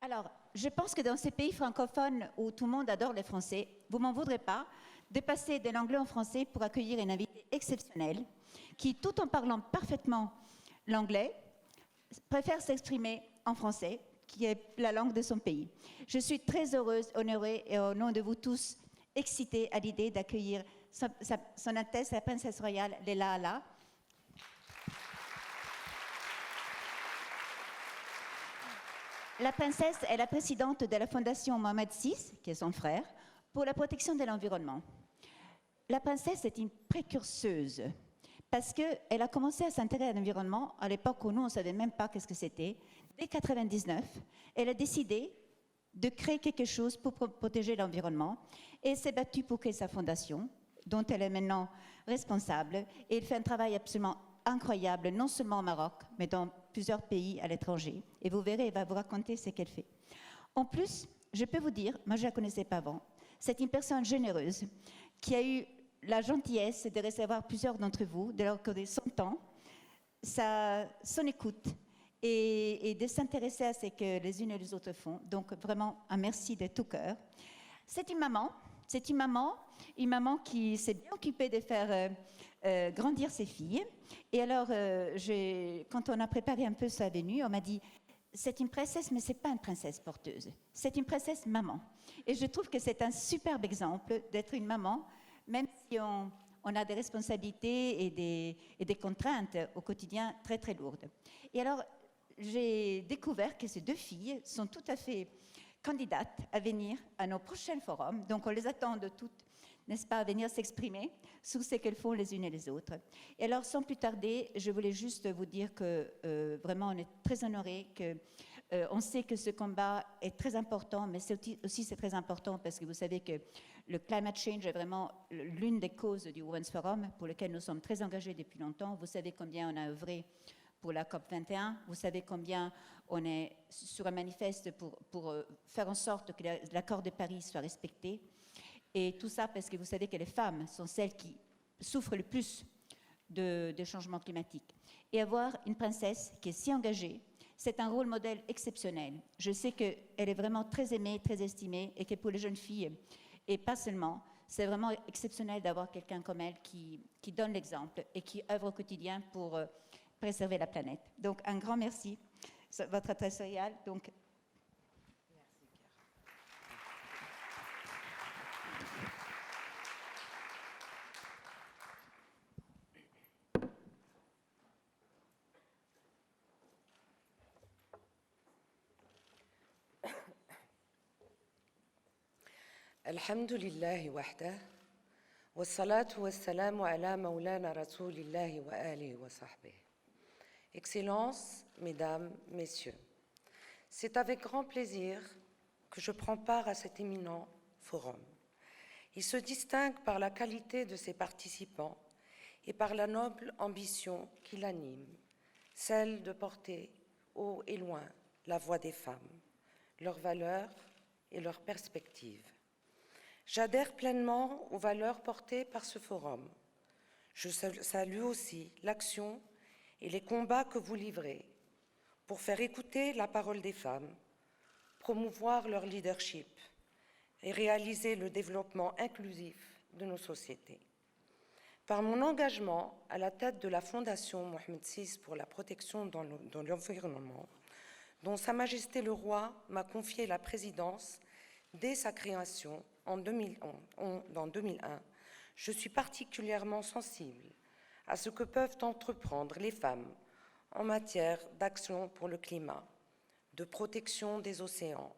Alors, je pense que dans ces pays francophones où tout le monde adore les Français, vous m'en voudrez pas de passer de l'anglais en français pour accueillir une invitée exceptionnelle qui, tout en parlant parfaitement l'anglais, préfère s'exprimer en français, qui est la langue de son pays. Je suis très heureuse, honorée et au nom de vous tous, excitée à l'idée d'accueillir son Altesse la Princesse Royale Leila Alla. La princesse est la présidente de la Fondation Mohamed VI, qui est son frère, pour la protection de l'environnement. La princesse est une précurseuse parce qu'elle a commencé à s'intéresser à l'environnement à l'époque où nous, on ne savait même pas qu'est-ce que c'était. Dès 1999, elle a décidé de créer quelque chose pour protéger l'environnement et elle s'est battue pour créer sa fondation, dont elle est maintenant responsable. Et elle fait un travail absolument incroyable, non seulement au Maroc, mais dans plusieurs pays à l'étranger. Et vous verrez, elle va vous raconter ce qu'elle fait. En plus, je peux vous dire, moi je ne la connaissais pas avant, c'est une personne généreuse qui a eu la gentillesse de recevoir plusieurs d'entre vous, de leur accorder son temps, son écoute et de s'intéresser à ce que les unes et les autres font. Donc vraiment, un merci de tout cœur. C'est une maman qui s'est bien occupée de faire grandir ses filles. Et alors, quand on a préparé un peu sa venue, on m'a dit, c'est une princesse, mais ce n'est pas une princesse porteuse. C'est une princesse maman. Et je trouve que c'est un superbe exemple d'être une maman, même si on a des responsabilités et des contraintes au quotidien très, très lourdes. Et alors, j'ai découvert que ces deux filles sont tout à fait candidates à venir à nos prochains forums. Donc, on les attend de toutes, n'est-ce pas, à venir s'exprimer sur ce qu'elles font les unes et les autres. Et alors, sans plus tarder, je voulais juste vous dire que vraiment, on est très honorés, on sait que ce combat est très important, mais aussi c'est très important parce que vous savez que le climate change est vraiment l'une des causes du Women's Forum, pour lequel nous sommes très engagés depuis longtemps. Vous savez combien on a œuvré pour la COP21. Vous savez combien on est sur un manifeste pour faire en sorte que l'accord de Paris soit respecté. Et tout ça parce que vous savez que les femmes sont celles qui souffrent le plus de changement climatique. Et avoir une princesse qui est si engagée, c'est un rôle modèle exceptionnel. Je sais qu'elle est vraiment très aimée, très estimée, et que pour les jeunes filles, et pas seulement, c'est vraiment exceptionnel d'avoir quelqu'un comme elle qui donne l'exemple et qui œuvre au quotidien pour préserver la planète. Donc, un grand merci, votre adresse royale. Donc, الحمد لله وحده والصلاة والسلام على مولانا رسول الله وآله وصحبه. Excellences, Mesdames, Messieurs, c'est avec grand plaisir que je prends part à cet éminent forum. Il se distingue par la qualité de ses participants et par la noble ambition qui l'anime, celle de porter haut et loin la voix des femmes, leurs valeurs et leurs perspectives. J'adhère pleinement aux valeurs portées par ce forum. Je salue aussi l'action et les combats que vous livrez pour faire écouter la parole des femmes, promouvoir leur leadership et réaliser le développement inclusif de nos sociétés. Par mon engagement à la tête de la Fondation Mohamed VI pour la protection de l'environnement, dont Sa Majesté le Roi m'a confié la présidence dès sa création en 2001, je suis particulièrement sensible à ce que peuvent entreprendre les femmes en matière d'action pour le climat, de protection des océans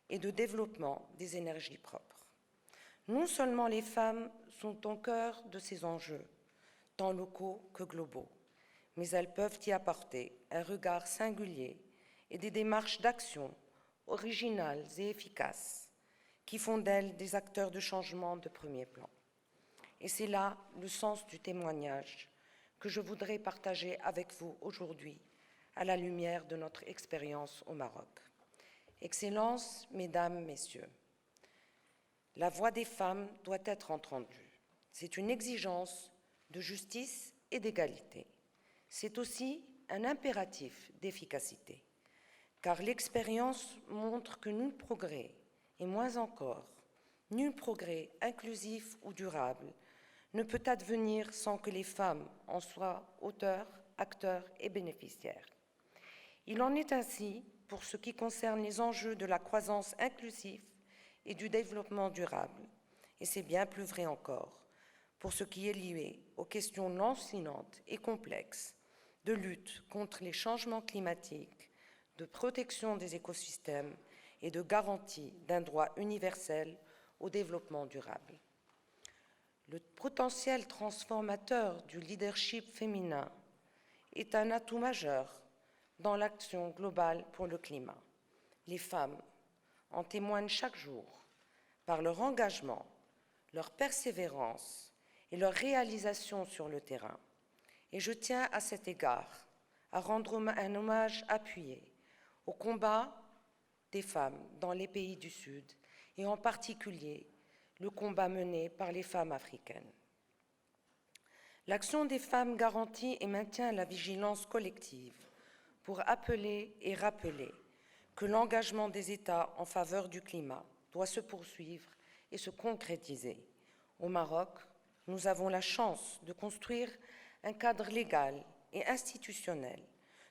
et de développement des énergies propres. Non seulement les femmes sont au cœur de ces enjeux, tant locaux que globaux, mais elles peuvent y apporter un regard singulier et des démarches d'action originales et efficaces qui font d'elles des acteurs de changement de premier plan. Et c'est là le sens du témoignage que je voudrais partager avec vous aujourd'hui à la lumière de notre expérience au Maroc. Excellences, Mesdames, Messieurs, la voix des femmes doit être entendue. C'est une exigence de justice et d'égalité. C'est aussi un impératif d'efficacité. car l'expérience montre que nul progrès, et moins encore, nul progrès inclusif ou durable, ne peut advenir sans que les femmes en soient auteurs, acteurs et bénéficiaires. Il en est ainsi pour ce qui concerne les enjeux de la croissance inclusive et du développement durable, et c'est bien plus vrai encore pour ce qui est lié aux questions lancinantes et complexes de lutte contre les changements climatiques, de protection des écosystèmes et de garantie d'un droit universel au développement durable. Le potentiel transformateur du leadership féminin est un atout majeur dans l'action globale pour le climat. Les femmes en témoignent chaque jour par leur engagement, leur persévérance et leur réalisation sur le terrain. Et je tiens à cet égard à rendre un hommage appuyé au combat des femmes dans les pays du Sud et en particulier le combat mené par les femmes africaines. L'action des femmes garantit et maintient la vigilance collective pour appeler et rappeler que l'engagement des États en faveur du climat doit se poursuivre et se concrétiser. Au Maroc, nous avons la chance de construire un cadre légal et institutionnel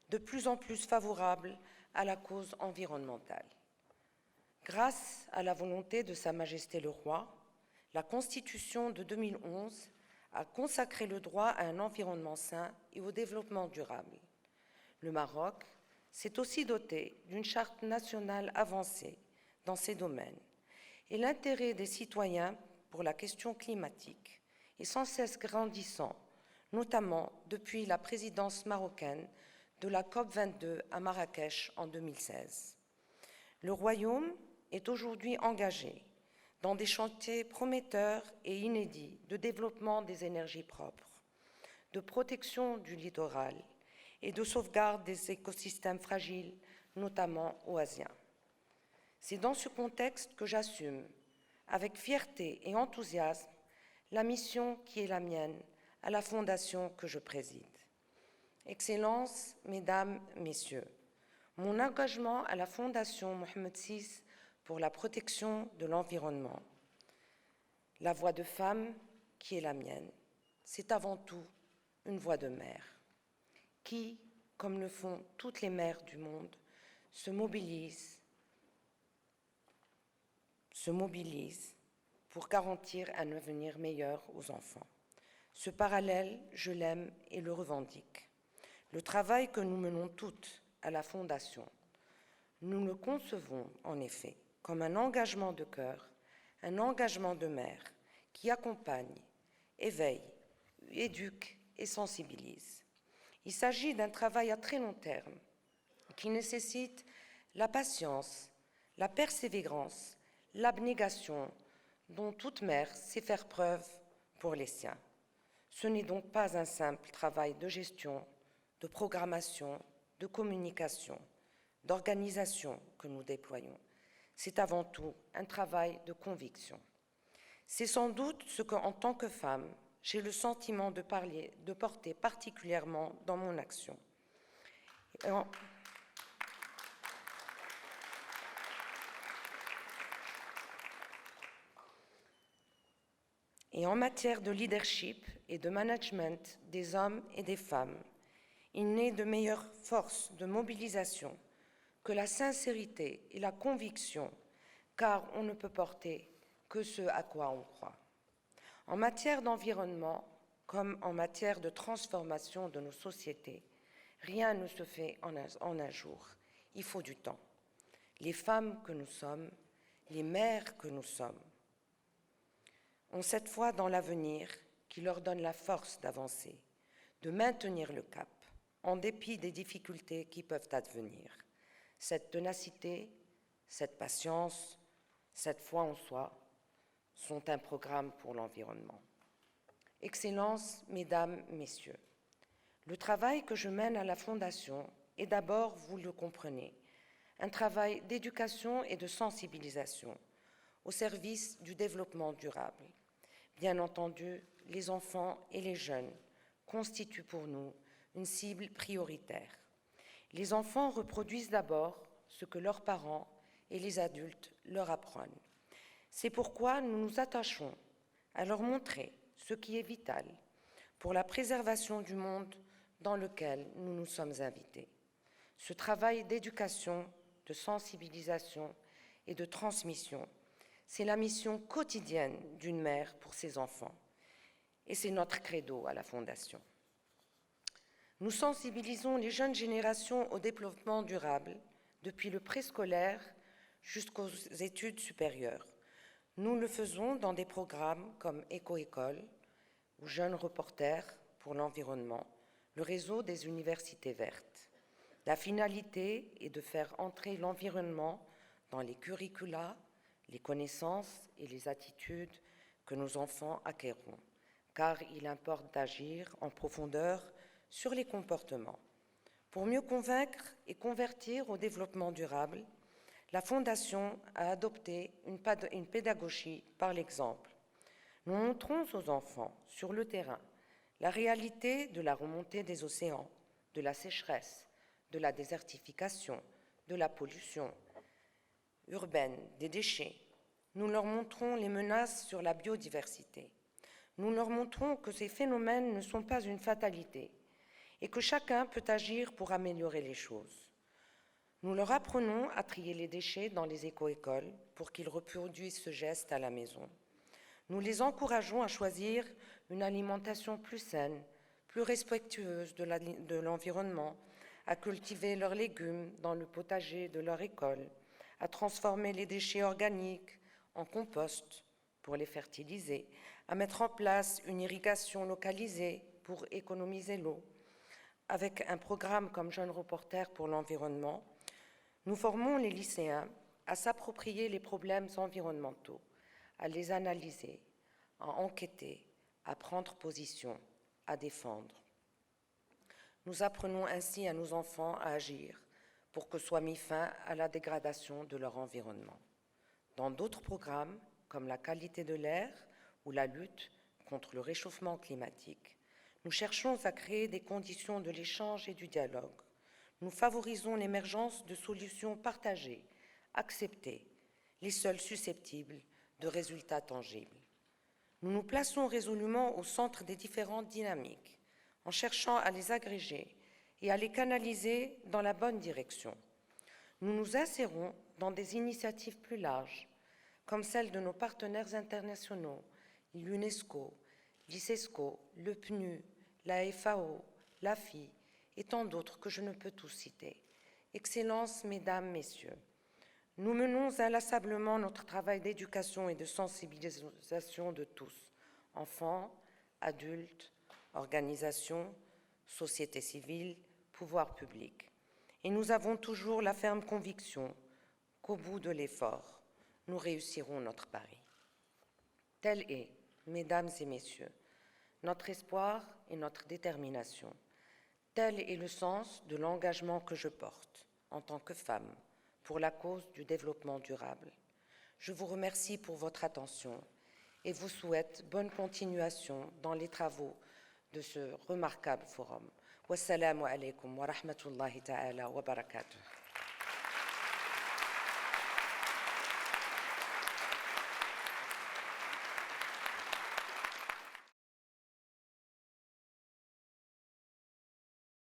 de plus en plus favorable à la cause environnementale. Grâce à la volonté de Sa Majesté le Roi, la Constitution de 2011 a consacré le droit à un environnement sain et au développement durable. Le Maroc s'est aussi doté d'une charte nationale avancée dans ces domaines, et l'intérêt des citoyens pour la question climatique est sans cesse grandissant, notamment depuis la présidence marocaine de la COP22 à Marrakech en 2016. Le Royaume est aujourd'hui engagé dans des chantiers prometteurs et inédits de développement des énergies propres, de protection du littoral et de sauvegarde des écosystèmes fragiles, notamment oasiens. C'est dans ce contexte que j'assume, avec fierté et enthousiasme, la mission qui est la mienne à la fondation que je préside. Excellences, Mesdames, Messieurs, mon engagement à la Fondation Mohammed VI pour la protection de l'environnement, la voix de femme qui est la mienne, c'est avant tout une voix de mère qui, comme le font toutes les mères du monde, se mobilise pour garantir un avenir meilleur aux enfants. Ce parallèle, je l'aime et le revendique. Le travail que nous menons toutes à la Fondation, nous le concevons en effet comme un engagement de cœur, un engagement de mère qui accompagne, éveille, éduque et sensibilise. Il s'agit d'un travail à très long terme qui nécessite la patience, la persévérance, l'abnégation dont toute mère sait faire preuve pour les siens. Ce n'est donc pas un simple travail de gestion, de programmation, de communication, d'organisation que nous déployons. C'est avant tout un travail de conviction. C'est sans doute ce qu'en tant que femme, j'ai le sentiment de porter particulièrement dans mon action. Et en matière de leadership et de management des hommes et des femmes, il n'est de meilleure force de mobilisation que la sincérité et la conviction, car on ne peut porter que ce à quoi on croit. En matière d'environnement, comme en matière de transformation de nos sociétés, rien ne se fait en un jour. Il faut du temps. Les femmes que nous sommes, les mères que nous sommes, ont cette foi dans l'avenir qui leur donne la force d'avancer, de maintenir le cap, en dépit des difficultés qui peuvent advenir. Cette ténacité, cette patience, cette foi en soi sont un programme pour l'environnement. Excellences, Mesdames, Messieurs, le travail que je mène à la Fondation est d'abord, vous le comprenez, un travail d'éducation et de sensibilisation au service du développement durable. Bien entendu, les enfants et les jeunes constituent pour nous une cible prioritaire. Les enfants reproduisent d'abord ce que leurs parents et les adultes leur apprennent. C'est pourquoi nous nous attachons à leur montrer ce qui est vital pour la préservation du monde dans lequel nous nous sommes invités. Ce travail d'éducation, de sensibilisation et de transmission, c'est la mission quotidienne d'une mère pour ses enfants. Et c'est notre credo à la Fondation. Nous sensibilisons les jeunes générations au développement durable, depuis le préscolaire jusqu'aux études supérieures. Nous le faisons dans des programmes comme Éco-École ou Jeunes Reporters pour l'environnement, le réseau des universités vertes. La finalité est de faire entrer l'environnement dans les curricula, les connaissances et les attitudes que nos enfants acquerront, car il importe d'agir en profondeur sur les comportements. Pour mieux convaincre et convertir au développement durable, la Fondation a adopté une pédagogie par l'exemple. Nous montrons aux enfants, sur le terrain, la réalité de la remontée des océans, de la sécheresse, de la désertification, de la pollution urbaine, des déchets. Nous leur montrons les menaces sur la biodiversité. Nous leur montrons que ces phénomènes ne sont pas une fatalité et que chacun peut agir pour améliorer les choses. Nous leur apprenons à trier les déchets dans les éco-écoles pour qu'ils reproduisent ce geste à la maison. Nous les encourageons à choisir une alimentation plus saine, plus respectueuse de l'environnement, à cultiver leurs légumes dans le potager de leur école, à transformer les déchets organiques en compost pour les fertiliser, à mettre en place une irrigation localisée pour économiser l'eau. Avec un programme comme Jeunes Reporters pour l'environnement, nous formons les lycéens à s'approprier les problèmes environnementaux, à les analyser, à enquêter, à prendre position, à défendre. Nous apprenons ainsi à nos enfants à agir pour que soit mis fin à la dégradation de leur environnement. Dans d'autres programmes, comme la qualité de l'air ou la lutte contre le réchauffement climatique, nous cherchons à créer des conditions de l'échange et du dialogue. Nous favorisons l'émergence de solutions partagées, acceptées, les seules susceptibles de résultats tangibles. Nous nous plaçons résolument au centre des différentes dynamiques, en cherchant à les agréger et à les canaliser dans la bonne direction. Nous nous insérons dans des initiatives plus larges, comme celles de nos partenaires internationaux, l'UNESCO, l'ICESCO, le PNU, la FAO, l'AFI et tant d'autres que je ne peux tous citer. Excellences, Mesdames, Messieurs, nous menons inlassablement notre travail d'éducation et de sensibilisation de tous, enfants, adultes, organisations, société civile, pouvoir public. Et nous avons toujours la ferme conviction qu'au bout de l'effort, nous réussirons notre pari. Tel est, Mesdames et Messieurs, notre espoir et notre détermination. Tel est le sens de l'engagement que je porte en tant que femme pour la cause du développement durable. Je vous remercie pour votre attention et vous souhaite bonne continuation dans les travaux de ce remarquable forum. Wassalamu alaikum wa rahmatullahi ta'ala wa barakatuh.